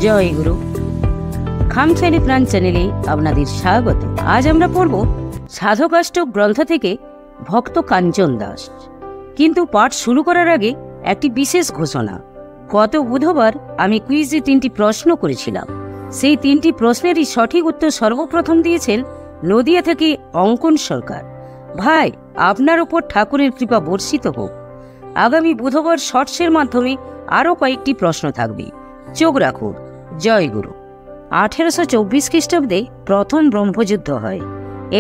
জয় গুরু। খামখেয়ালি প্রাণ চ্যানেলে আপনাদের স্বাগত। আজ আমরা পড়ব সাধকাষ্টক গ্রন্থ থেকে ভক্ত কাঞ্চন দাস। কিন্তু পাঠ শুরু করার আগে একটি বিশেষ ঘোষণা। গত বুধবার আমি কুইজে 3টি প্রশ্ন করেছিলাম। সেই 3টি প্রশ্নেরই সঠিক উত্তর সর্বপ্রথম দিয়েছেন নদিয়া থেকে অঙ্কন সরকার। ভাই, আপনার উপর ঠাকুরের কৃপা বর্ষিত হোক। আগামী বুধবার শর্টসের মাধ্যমে আরও কয়েকটি প্রশ্ন থাকবে, চোখ রাখুন। জয় গুরু। 1824 খ্রিস্টাব্দে প্রথম ব্রহ্মযুদ্ধ হয়।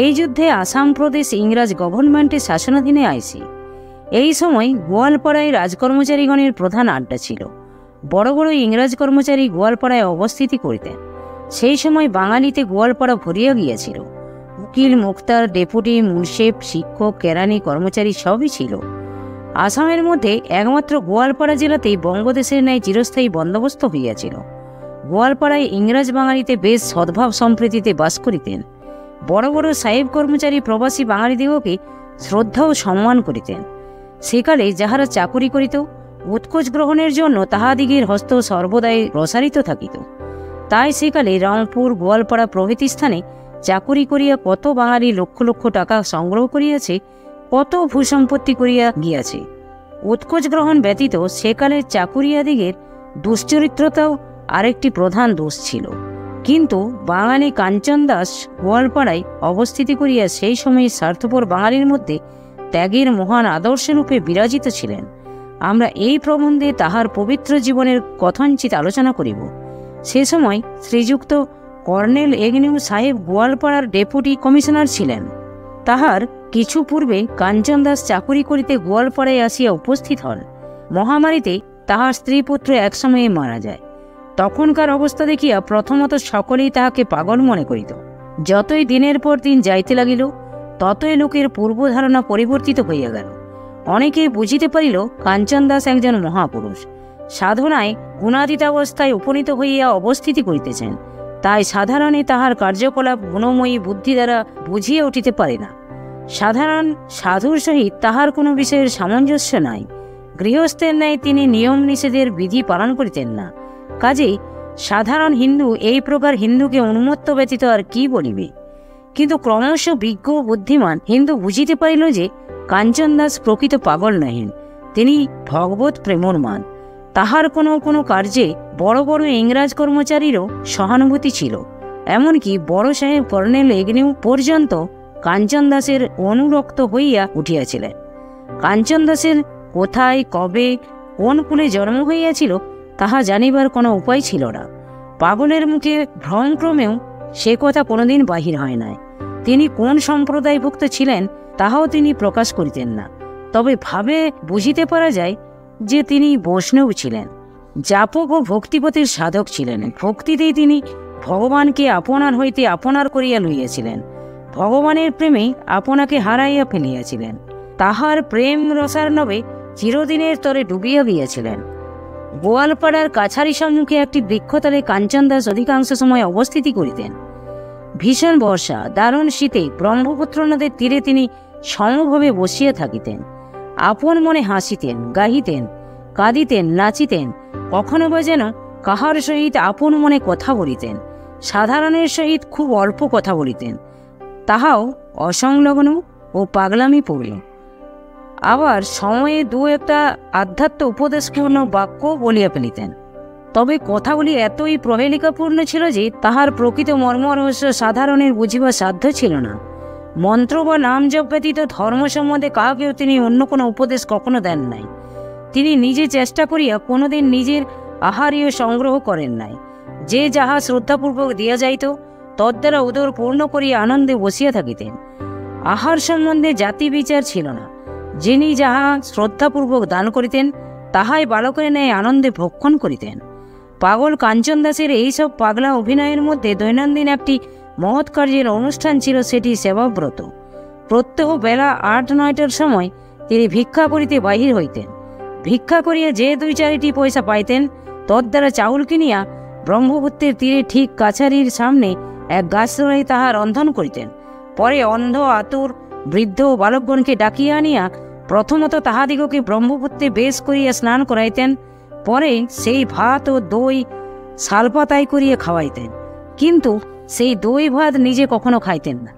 এই যুদ্ধে আসাম প্রদেশ ইংরাজ গভর্নমেন্টের শাসনাধীনে আইসে। এই সময় গোয়ালপাড়ায় রাজকর্মচারীগণের প্রধান আড্ডা ছিল। বড় বড় ইংরাজ কর্মচারী গোয়ালপাড়ায় অবস্থিতি করিতেন। সেই সময় বাঙালিতে গোয়ালপাড়া ভরিয়া গিয়াছিল। উকিল, মুক্তার, ডেপুটি, মুন্সেফ, শিক্ষক, কেরানি, কর্মচারী সবই ছিল। আসামের মধ্যে একমাত্র গোয়ালপাড়া জেলাতেই বঙ্গদেশের ন্যায় চিরস্থায়ী বন্দোবস্ত হইয়াছিল। গোয়ালপাড়ায় ইংরাজ বাঙালিতে বেশ সদ্ভাব সম্প্রীতিতে বাস করিতেন। বড় বড় সাহেব কর্মচারী প্রবাসী বাঙালিদিগকে শ্রদ্ধা ও সম্মান করিতেন। সেকালে যাহারা চাকুরি করিত, উৎকোচ গ্রহণের জন্য তাহাদিগের হস্ত সর্বদাই প্রসারিত থাকিত। তাই সেকালে রংপুর, গোয়ালপাড়া প্রভৃতি স্থানে চাকুরি করিয়া কত বাঙালি লক্ষ লক্ষ টাকা সংগ্রহ করিয়াছে, কত ভূসম্পত্তি করিয়া গিয়াছে। উৎকোচ গ্রহণ ব্যতীত সেকালের চাকুরিয়াদিগের দুশ্চরিত্রতাও আরেকটি প্রধান দোষ ছিল। কিন্তু বাঙালি কাঞ্চন দাস গোয়ালপাড়ায় অবস্থিতি করিয়া সেই সময়ে স্বার্থপর বাঙালির মধ্যে ত্যাগের মহান আদর্শরূপে বিরাজিত ছিলেন। আমরা এই প্রবন্ধে তাহার পবিত্র জীবনের কথঞ্চিত আলোচনা করিব। সে সময় শ্রীযুক্ত কর্নেল এগনিউ সাহেব গোয়ালপাড়ার ডেপুটি কমিশনার ছিলেন। তাহার কিছু পূর্বে কাঞ্চন দাস চাকুরি করিতে গোয়ালপাড়ায় আসিয়া উপস্থিত হন। মহামারীতে তাহার স্ত্রী পুত্র একসময়ে মারা যায়। তখনকার অবস্থা দেখিয়া প্রথমত সকলেই তাহাকে পাগল মনে করিত। যতই দিনের পর দিন যাইতে লাগিল, ততই লোকের পূর্বধারণা পরিবর্তিত হইয়া গেল। অনেকে বুঝিতে পারিল কাঞ্চন দাস একজন মহাপুরুষ, সাধনায় গুণাতীতাবস্থায় উপনীত হইয়া অবস্থিতি করিতেছেন। তাই সাধারণে তাহার কার্যকলাপ গুণময়ী বুদ্ধি দ্বারা বুঝিয়া উঠিতে পারে না। সাধারণ সাধুর সহিত তাহার কোনো বিষয়ের সামঞ্জস্য নাই। গৃহস্থের ন্যায় তিনি নিয়ম নিষেধের বিধি পালন করিতেন না। কাজেই সাধারণ হিন্দু এই প্রকার হিন্দুকে উন্মত্ত ব্যতীত আর কি বলিবে। কিন্তু ক্রমশ বিজ্ঞ বুদ্ধিমান হিন্দু বুঝিতে পারিল যে কাঞ্চন দাস প্রকৃত পাগল নহেন, তিনি ভগবত প্রেমরমান। তাহার কোনো কোনো কার্যে বড় বড় ইংরাজ কর্মচারীরও সহানুভূতি ছিল। এমনকি বড় সাহেব কর্নেল এগনিউ পর্যন্ত কাঞ্চন দাসের অনুরক্ত হইয়া উঠিয়াছিলেন। কাঞ্চন দাসের কোথায়, কবে, কোন কুলে জন্ম হইয়াছিল তাহা জানিবার কোনো উপায় ছিল না। পাগলের মুখে ভ্রমক্রমেও সে কথা কোনোদিন বাহির হয় নাই। তিনি কোন সম্প্রদায়ভুক্ত ছিলেন তাহাও তিনি প্রকাশ করিতেন না। তবে ভাবে বুঝিতে পারা যায় যে তিনি বৈষ্ণব ছিলেন, জাপক ও ভক্তিপতির সাধক ছিলেন। ভক্তিতেই তিনি ভগবানকে আপনার হইতে আপনার করিয়া লইয়াছিলেন। ভগবানের প্রেমে আপনাকে হারাইয়া ফেলিয়াছিলেন। তাহার প্রেম রসার্ণবে চিরদিনের তরে ডুবিয়া গিয়াছিলেন। গোয়ালপাড়ার কাছারি সম্মুখে একটি বৃক্ষতলে কাঞ্চন দাস অধিকাংশ সময় অবস্থিতি করিতেন। ভীষণ বর্ষা, দারুণ শীতে ব্রহ্মপুত্র নদের তীরে তিনি সমভাবে বসিয়া থাকিতেন। আপন মনে হাসিতেন, গাহিতেন, কাঁদিতেন, নাচিতেন। কখনো বা যেন কাহার সহিত আপন মনে কথা বলিতেন। সাধারণের সহিত খুব অল্প কথা বলিতেন, তাহাও অসংলগ্ন ও পাগলামি পড়ল। আবার সময়ে দু একটা আধ্যাত্ম উপদেশপূর্ণ বাক্য বলিয়া ফেলিতেন। তবে কথাগুলি এতই প্রহেলিকাপূর্ণ ছিল যে তাহার প্রকৃত মর্মরহস্য সাধারণের বুঝিবার সাধ্য ছিল না। মন্ত্র বা নাম জপ ব্যতীত ধর্ম সম্বন্ধে কাহাকেও তিনি অন্য কোনো উপদেশ কখনো দেন নাই। তিনি নিজে চেষ্টা করিয়া কোনোদিন নিজের আহারীয় সংগ্রহ করেন নাই। যে যাহা শ্রদ্ধাপূর্বক দিয়া যাইত তদ্বারা উদর পূর্ণ করিয়া আনন্দে বসিয়া থাকিতেন। আহার সম্বন্ধে জাতি বিচার ছিল না। যিনি যাহা শ্রদ্ধাপূর্বক দান করিতেন তাহাই বালকের ন্যায় আনন্দে ভক্ষণ করিতেন। পাগল কাঞ্চন দাসের এইসব পাগলা অভিনয়ের মধ্যে দৈনন্দিন একটি মহৎ কার্যের অনুষ্ঠান ছিল, সেটি সেবাব্রত। প্রত্যহ বেলা 8-9টার সময় তিনি ভিক্ষা করিতে বাহির হইতেন। ভিক্ষা করিয়া যে 2-4টি পয়সা পাইতেন তদ্বারা চাউল কিনিয়া ব্রহ্মপুত্রের তীরে ঠিক কাছারির সামনে এক গাছতলায় তাহা রন্ধন করিতেন। পরে অন্ধ, আতুর, বৃদ্ধ ও বালকগণকে ডাকিয়া আনিয়া প্রথমত তাহাদিগকে ব্রহ্মপুত্রে বেশ করিয়া স্নান করাইতেন। পরে সেই ভাত ও দই শালপাতায় করিয়া খাওয়াইতেন, কিন্তু সেই দই ভাত নিজে কখনো খাইতেন না।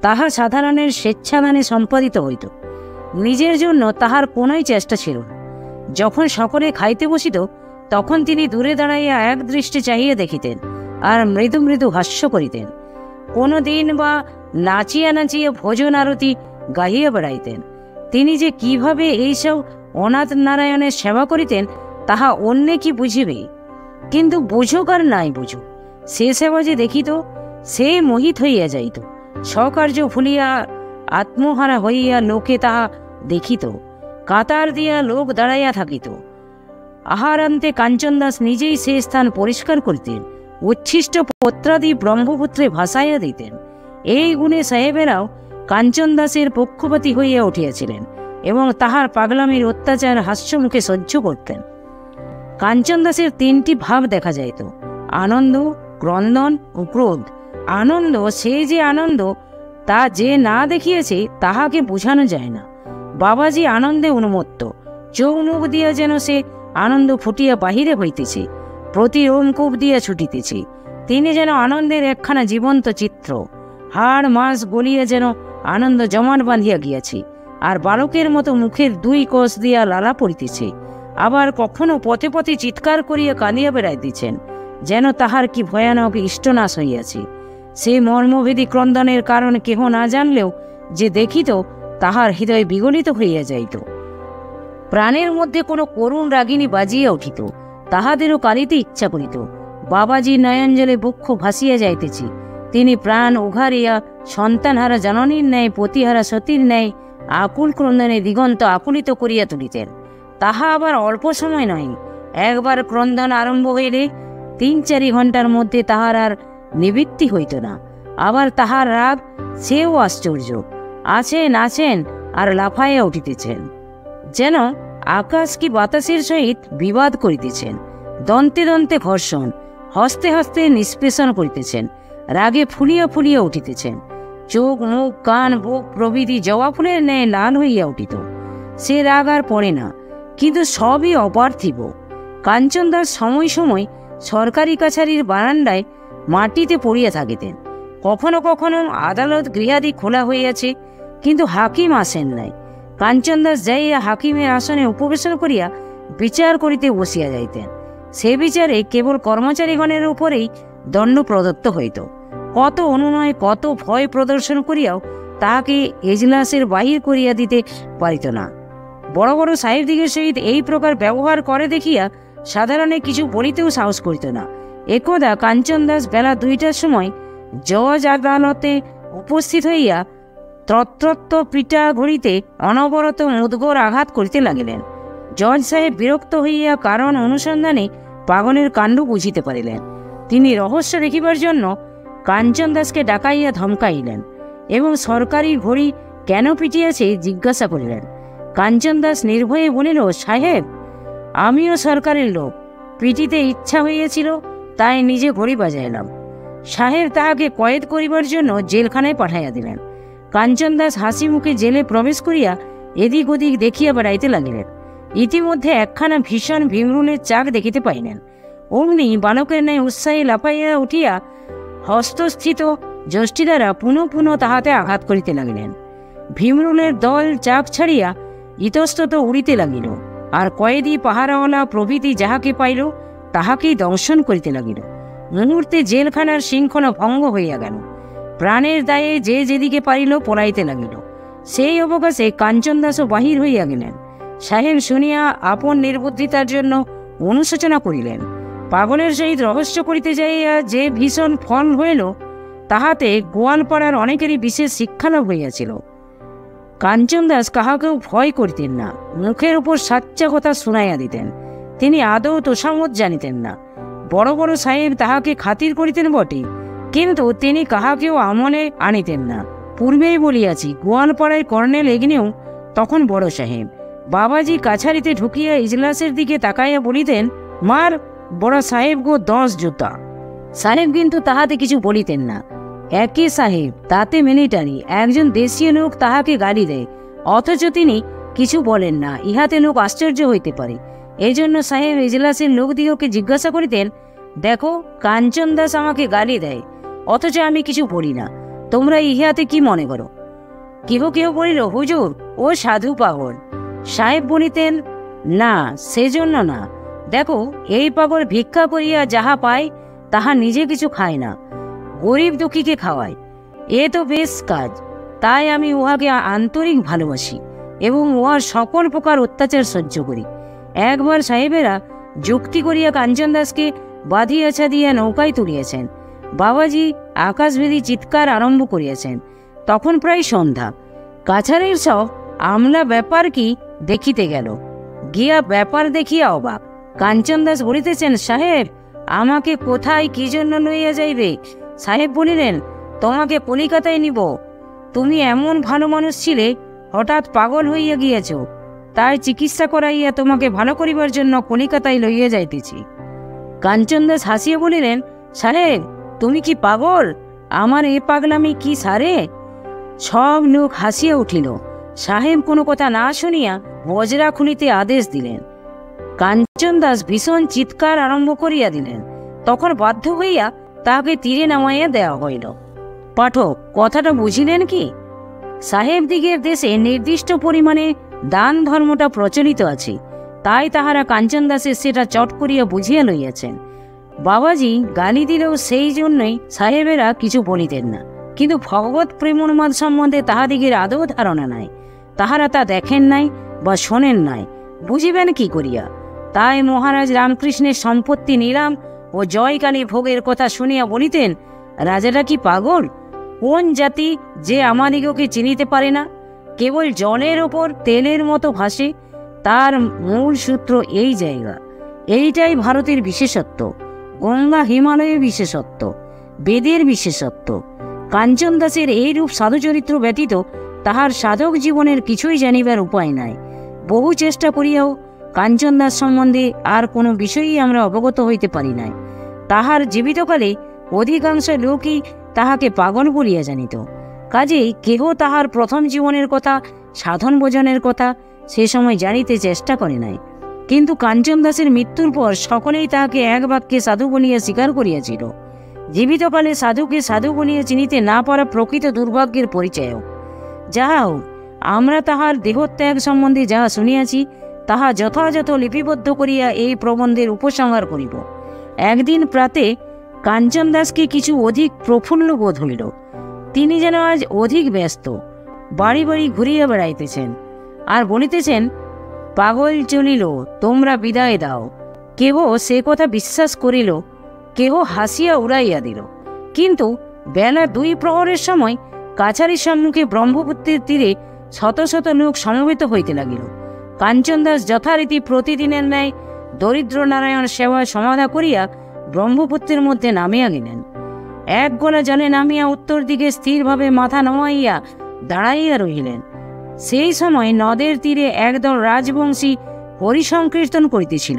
তাহা সাধারণের স্বেচ্ছাদানে সম্পাদিত হইত, নিজের জন্য তাহার কোনোই চেষ্টা ছিল না। যখন সকলে খাইতে বসিত, তখন তিনি দূরে দাঁড়াইয়া এক দৃষ্টি চাহিয়া দেখিতেন আর মৃদু মৃদু হাস্য করিতেন। কোনো দিন বা নাচিয়া নাচিয়া ভোজন আরতি গাহিয়া বেড়াইতেন। তিনি যে কিভাবে এইসব অনাথ নারায়ণের সেবা করিতেন তাহা অন্যে কি বুঝিবে? কিন্তু বুঝুক আর নাই বুঝুক, সে সেবা যে দেখিত, সে মোহিত হইয়া যাইত। স্বকার্য ভুলিয়া আত্মহারা হইয়া লোকে তাহা দেখিত, কাতার দিয়া লোক দাঁড়াইয়া থাকিত। আহারান্তে কাঞ্চন দাস নিজেই সে স্থান পরিষ্কার করিতেন, উচ্ছিষ্ট পত্রাদি ব্রহ্মপুত্রে ভাসাইয়া দিতেন। এই গুণে সাহেবেরাও কাঞ্চন দাসের পক্ষপাতী হইয়া উঠিয়াছিলেন এবং তাহার পাগলামির অত্যাচার হাস্যমুখে সহ্য করতেন। কাঞ্চন দাসের তিনটি ভাব দেখা যাইত, আনন্দ, ক্রন্দন ও ক্রোধ। আনন্দ, সে যে আনন্দ তা যে না দেখিয়েছে তাহাকে বোঝানো যায় না। বাবাজি আনন্দে উন্মত্ত, চোখ মুখ দিয়া যেন সে আনন্দ ফুটিয়া বাহিরে হইতেছে, প্রতি রোমকূপ দিয়া ছুটিতেছে। তিনি যেন আনন্দের একখানা জীবন্ত চিত্র। হাড় মাস গলিয়া যেন আনন্দ জমাট বাঁধিয়া গিয়াছে, আর বালকের মতো মুখের দুই কোষ দিয়া লালা পড়িতেছে। আবার কখনো পথে পথে চিৎকার করিয়া কাঁদিয়া বেড়াইতেছেন, যেন তাহার কি ভয়ানক ইষ্টনাশ হইয়াছে। সে মর্মভেদী ক্রন্দনের কারণ কেহ না জানলেও যে দেখিত, তাহার হৃদয় বিগলিত হইয়া যাইত। প্রাণের মধ্যে কোনো করুণ রাগিনী বাজিয়া উঠিত, তাহাদেরও কাঁদিতে ইচ্ছা করিত। বাবাজি নয়নজলে বক্ষ ভাসিয়া যাইতেছে। তিনি প্রাণ উঘারিয়া সন্তানহারা জননীর ন্যায়, পতিহারা সতীর ন্যায় আকুল ক্রন্দনে দিগন্ত আকুলিত করিয়া তুলিতেন। তাহা আবার অল্প সময় নয়, একবার ক্রন্দন আরম্ভ হইলে ৩-৪ ঘণ্টার মধ্যে তাহার আর নিবৃত্তি হইত না। আবার তাহার রাগ, সেও আশ্চর্য, আছেন আছেন আর লাফাইয়া উঠিতেছেন, যেন আকাশ কি বাতাসের সহিত বিবাদ করিতেছেন। দন্তে দন্তে ঘর্ষণ, হস্তে হস্তে নিষ্পেষণ করিতেছেন, রাগে ফুলিয়া ফুলিয়া উঠিতেছেন। চোখ, মুখ, কান, বুক প্রভৃতি জবা ফুলের ন্যায় লাল হইয়া উঠিত। সে রাগ আর পড়ে না, কিন্তু সবই অপার্থিব। কাঞ্চন দাস সময় সময় সরকারি কাছারির বারান্দায় মাটিতে পড়িয়া থাকিতেন। কখনো কখনো আদালত গৃহাদি খোলা হইয়াছে, কিন্তু হাকিম আসেন নাই। কাঞ্চন দাস যাইয়া হাকিমের আসনে উপবেশন করিয়া বিচার করিতে বসিয়া যাইতেন। সে বিচারে কেবল কর্মচারীগণের উপরেই দণ্ড প্রদত্ত হইত। কত অনুনয়, কত ভয় প্রদর্শন করিয়াও তাহাকে এজলাসের বাহির করিয়া দিতে পারিত না। বড় বড় সাহেবদিগের সহিত এই প্রকার ব্যবহার করে দেখিয়া সাধারণে কিছু বলিতেও সাহস করিত না। একদা কাঞ্চন দাস বেলা 2টার সময় জজ আদালতে উপস্থিত হইয়া তত্রত্ব পিটা ঘড়িতে অনবরত মুদগর আঘাত করিতে লাগিলেন। জজ সাহেব বিরক্ত হইয়া কারণ অনুসন্ধানে পাগলের কাণ্ড বুঝিতে পারিলেন। তিনি রহস্য দেখিবার জন্য কাঞ্চন দাসকে ডাকাইয়া ধমকাইলেন এবং সরকারি ঘড়ি কেন পিটিয়াছে জিজ্ঞাসা করিলেন। কাঞ্চন দাস নির্ভয়ে বলিল, সাহেব, আমিও সরকারের লোক, পিটিতে ইচ্ছা হইয়াছিল, তাই নিজে ঘড়ি বাজাইলাম। সাহেব তাহাকে কয়েদ করিবার জন্য জেলখানায় পাঠাইয়া দিলেন। কাঞ্চন দাস হাসি মুখে জেলে প্রবেশ করিয়া এদিক ওদিক দেখিয়া বেড়াইতে লাগিলেন। ইতিমধ্যে একখানা ভীষণ ভীমরুলের চাক দেখিতে পাইলেন। অমনি বালকের ন্যায় উৎসাহী লাফাইয়া উঠিয়া হস্তস্থিত যষ্টি দ্বারা পুনঃ পুনঃ তাহাতে আঘাত করিতে লাগিলেন। ভীমরুলের দল চাক ছাড়িয়া ইতস্তত উড়িতে লাগিল, আর কয়েদি, পাহারাওয়ালা প্রভৃতি যাহাকে পাইল তাহাকেই দংশন করিতে লাগিল। মুহূর্তে জেলখানার শৃঙ্খলা ভঙ্গ হইয়া গেল। প্রাণের দায়ে যে যেদিকে পারিল পলাইতে লাগিল। সেই অবকাশে কাঞ্চন দাসও বাহির হইয়া গেলেন। সাহেব শুনিয়া আপন নির্বুদ্ধিতার জন্য অনুশোচনা করিলেন। পাগলের সহিত রহস্য করিতে যাইয়া যে ভীষণ ফল হইল, তাহাতে গোয়ালপাড়ার অনেকেরই বিশেষ শিক্ষালাভ হইয়াছিল। কাঞ্চন দাস কাহাকেও ভয় করিতেন না, মুখের উপর সাচ্চা কথা শুনাইয়া দিতেন। তিনি আদৌ তোষামত জানিতেন না। বড় বড় সাহেব তাহাকে খাতির করিতেন বটে, কিন্তু তিনি কাহাকেও আমলে আনিতেন না। পূর্বেই বলিয়াছি, গোয়ালপাড়ায় কর্নেল এগনেও তখন বড় সাহেব। বাবাজি কাছারিতে ঢুকিয়া ইজলাসের দিকে তাকাইয়া বলিতেন, মার বড় সাহেব গো 10 জুতা। সাহেব কিন্তু তাহাতে কিছু বলিতেন না। একই সাহেব, তাতে মিলিটারি, একজন দেশীয় লোক তাহাকে গালি দেয়, অথচ তিনি কিছু বলেন না। ইহাতে লোক আশ্চর্য হইতে পারে। এই জন্য সাহেব ইজলাসের লোকদিগকে জিজ্ঞাসা করিতেন, দেখো, কাঞ্চন দাস আমাকে গালি দেয়, অথচ আমি কিছু বলি না। তোমরা ইহাতে কি মনে করো? কেহ কেহ বলিল, হুজুর ও সাধু পাগল। সাহেব বলিতেন, না, সেজন্য না। দেখো, এই পাগল ভিক্ষা করিয়া যাহা পায় তাহা নিজে কিছু খায় না, গরিব দুঃখীকে খাওয়ায়। এ তো বেশ কাজ। তাই আমি উহাকে আন্তরিক ভালোবাসি এবং উহার সকল প্রকার অত্যাচার সহ্য করি। একবার সাহেবেরা যুক্তি করিয়া কাঞ্চন দাসকে বাঁধিয়া ছাদিয়া নৌকায় তুলিয়াছেন। বাবাজি আকাশভেদী চিৎকার আরম্ভ করিয়াছেন। তখন প্রায় সন্ধ্যা। কাছারির সব আমলা ব্যাপার কি দেখিতে গেল। গিয়া ব্যাপার দেখিয়া অবাক। কাঞ্চন দাস বলিতেছেন, সাহেব, আমাকে কোথায় কি জন্য লইয়া যাইবে? সাহেব বলিলেন, তোমাকে কলিকাতায় নিব। তুমি এমন ভালো মানুষ ছিলে, হঠাৎ পাগল হইয়া গিয়েছ, তাই চিকিৎসা করাইয়া তোমাকে ভালো করিবার জন্য কলিকাতায় লইয়া যাইতেছি। কাঞ্চন দাস হাসিয়া বলিলেন, সাহেব, তুমি কি পাগল? আমার এ পাগলামি কি সারে? সব লোক হাসিয়া উঠিল। সাহেব কোনো কথা না শুনিয়া বজরা খুলিতে আদেশ দিলেন। কাঞ্চন দাস ভীষণ চিৎকার আরম্ভ করিয়া দিলেন। তখন বাধ্য হইয়া তাহাকে তীরে নামাইয়া দেওয়া হইল। পাঠক, কথাটা বুঝিলেন কি? সাহেব দিগের দেশে নির্দিষ্ট পরিমাণে দান ধর্মটা প্রচলিত আছে, তাই তাহারা কাঞ্চন দাসের সেটা চট করিয়া বুঝিয়া লইয়াছেন। বাবাজি গালি দিলেও সেই জন্যই সাহেবেরা কিছু বলিতেন না। কিন্তু ভগবত প্রেমোন্মাদ সম্বন্ধে তাহাদিগের আদৌ ধারণা নাই। তাহারা তা দেখেন নাই বা শোনেন নাই, বুঝিবেন কি করিয়া? তাই মহারাজ রামকৃষ্ণের সম্পত্তি নিলাম ও জয়কালী ভোগের কথা শুনিয়া বলিতেন, রাজাটা কি পাগল? কোন জাতি যে আমাদিগকে চিনিতে পারে না? কেবল জলের ওপর তেলের মতো ভাসে। তার মূল সূত্র এই জায়গা। এইটাই ভারতের বিশেষত্ব, গঙ্গা হিমালয়ের বিশেষত্ব, বেদের বিশেষত্ব। কাঞ্চন দাসের এইরূপ সাধুচরিত্র ব্যতীত তাহার সাধক জীবনের কিছুই জানিবার উপায় নাই। বহু চেষ্টা করিয়াও কাঞ্চন দাস সম্বন্ধে আর কোনো বিষয়ই আমরা অবগত হইতে পারি নাই। তাহার জীবিতকালে অধিকাংশ লোকই তাহাকে পাগল বলিয়া জানিত। কাজেই কেহ তাহার প্রথম জীবনের কথা, সাধন ভোজনের কথা সে সময় জানিতে চেষ্টা করে নাই। কিন্তু কাঞ্চন দাসের মৃত্যুর পর সকলেই তাহাকে এক বাক্যে সাধু বলিয়া স্বীকার করিয়াছিল। জীবিতকালে সাধুকে সাধু বলিয়া চিনিতে না পারা প্রকৃত দুর্ভাগ্যের পরিচয়ও। যাহা হোক, আমরা তাহার দেহত্যাগ সম্বন্ধে যাহা শুনিয়াছি তাহা যথাযথ লিপিবদ্ধ করিয়া এই প্রবন্ধের উপসংহার করিব। একদিন প্রাতে কাঞ্চন দাসকে কিছু অধিক প্রফুল্ল বোধ হইল। তিনি যেন আজ অধিক ব্যস্ত, বাড়ি বাড়ি ঘুরিয়া বেড়াইতেছেন আর বলিতেছেন, পাগল চলিল, তোমরা বিদায় দাও। কেহ সে কথা বিশ্বাস করিল, কেহ হাসিয়া উড়াইয়া দিল। কিন্তু বেলা 2 প্রহরের সময় কাছারির সম্মুখে ব্রহ্মপুত্রের তীরে শত শত লোক সমবেত হইতে লাগিল। কাঞ্চন দাস যথারীতি প্রতিদিনের ন্যায় দরিদ্র নারায়ণ সেবায় সমাধা করিয়া ব্রহ্মপুত্রের মধ্যে নামিয়া গেলেন। এক গলা জলে নামিয়া উত্তর দিকে স্থিরভাবে মাথা নামাইয়া দাঁড়াইয়া রহিলেন। সেই সময় নদের তীরে একদল রাজবংশী হরিসংকীর্তন করিতেছিল।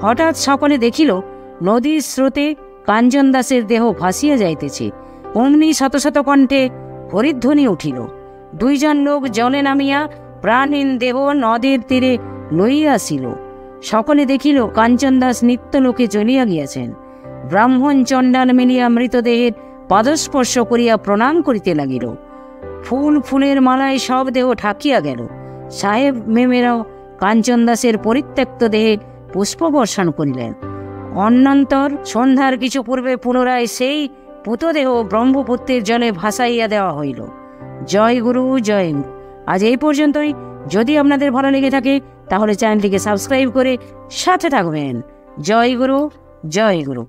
হঠাৎ সকলে দেখিল নদীর স্রোতে কাঞ্চন দাসের দেহ ভাসিয়া যাইতেছে। অমনি শত শত কণ্ঠে হরিধ্বনি উঠিল। 2 জন লোক জলে নামিয়া প্রাণহীন দেহ নদের তীরে লইয়া আসিল। সকলে দেখিল কাঞ্চন দাস নিত্যলোকে চলিয়া গিয়াছেন। ব্রাহ্মণ চণ্ডাল মিলিয়া মৃতদেহের পাদস্পর্শ করিয়া প্রণাম করিতে লাগিল। ফুল ফুলের মালায় সব দেহ ঢাকিয়া গেল। সাহেব মেমেরাও কাঞ্চন দাসের পরিত্যক্ত দেহে পুষ্পবর্ষণ করিলেন। অন্যান্তর সন্ধ্যার কিছু পূর্বে পুনরায় সেই পুতদেহ ব্রহ্মপুত্রের জলে ভাসাইয়া দেওয়া হইল। জয় গুরু, জয় গুরু। আজ এই পর্যন্তই। যদি আপনাদের ভালো লেগে থাকে তাহলে চ্যানেলটিকে সাবস্ক্রাইব করে সাথে থাকবেন। জয় গুরু, জয় গুরু।